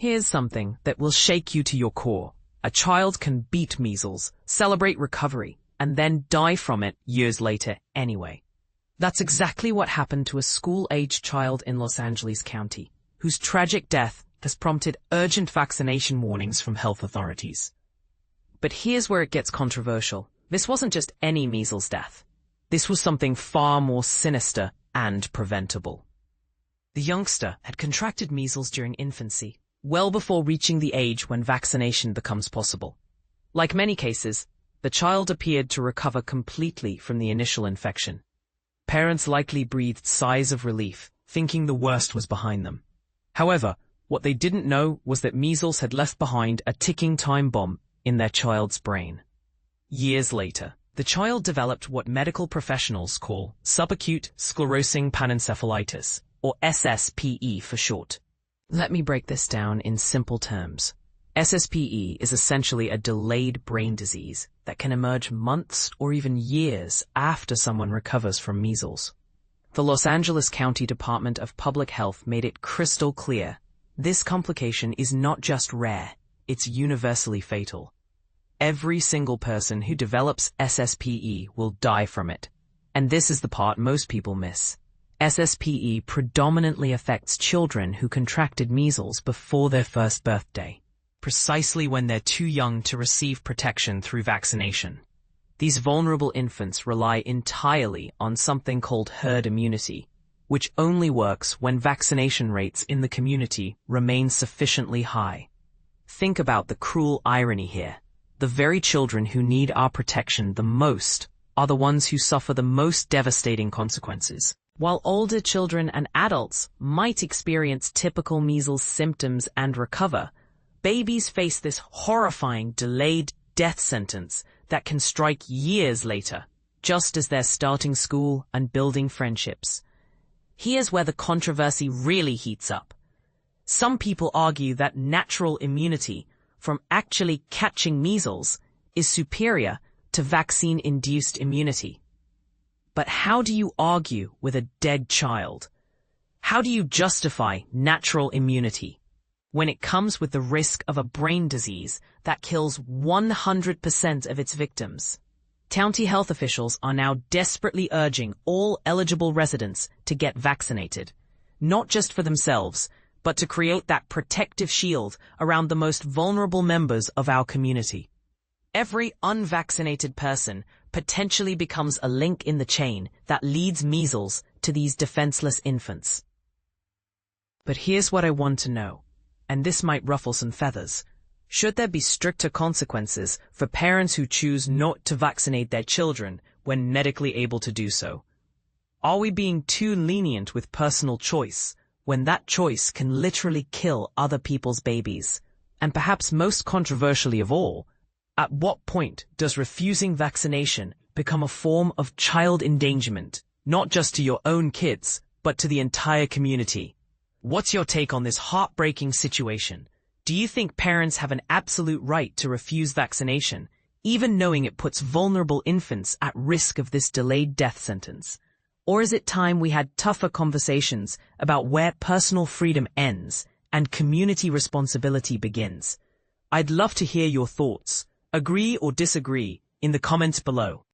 Here's something that will shake you to your core. A child can beat measles, celebrate recovery, and then die from it years later anyway. That's exactly what happened to a school-aged child in Los Angeles County, whose tragic death has prompted urgent vaccination warnings from health authorities. But here's where it gets controversial. This wasn't just any measles death. This was something far more sinister and preventable. The youngster had contracted measles during infancy, well before reaching the age when vaccination becomes possible. Like many cases, the child appeared to recover completely from the initial infection. Parents likely breathed sighs of relief, thinking the worst was behind them. However, what they didn't know was that measles had left behind a ticking time bomb in their child's brain. Years later, the child developed what medical professionals call subacute sclerosing panencephalitis, or SSPE for short. Let me break this down in simple terms. SSPE is essentially a delayed brain disease that can emerge months or even years after someone recovers from measles. The Los Angeles County Department of Public Health made it crystal clear. This complication is not just rare, it's universally fatal. Every single person who develops SSPE will die from it. And this is the part most people miss. SSPE predominantly affects children who contracted measles before their first birthday, precisely when they're too young to receive protection through vaccination. These vulnerable infants rely entirely on something called herd immunity, which only works when vaccination rates in the community remain sufficiently high. Think about the cruel irony here. The very children who need our protection the most are the ones who suffer the most devastating consequences. While older children and adults might experience typical measles symptoms and recover, babies face this horrifying delayed death sentence that can strike years later, just as they're starting school and building friendships. Here's where the controversy really heats up. Some people argue that natural immunity from actually catching measles is superior to vaccine-induced immunity. But how do you argue with a dead child? How do you justify natural immunity when it comes with the risk of a brain disease that kills 100% of its victims? County health officials are now desperately urging all eligible residents to get vaccinated, not just for themselves, but to create that protective shield around the most vulnerable members of our community. Every unvaccinated person potentially becomes a link in the chain that leads measles to these defenseless infants. But here's what I want to know, and this might ruffle some feathers. Should there be stricter consequences for parents who choose not to vaccinate their children when medically able to do so? Are we being too lenient with personal choice, when that choice can literally kill other people's babies? And perhaps most controversially of all, at what point does refusing vaccination become a form of child endangerment, not just to your own kids, but to the entire community? What's your take on this heartbreaking situation? Do you think parents have an absolute right to refuse vaccination, even knowing it puts vulnerable infants at risk of this delayed death sentence? Or is it time we had tougher conversations about where personal freedom ends and community responsibility begins? I'd love to hear your thoughts. Agree or disagree in the comments below.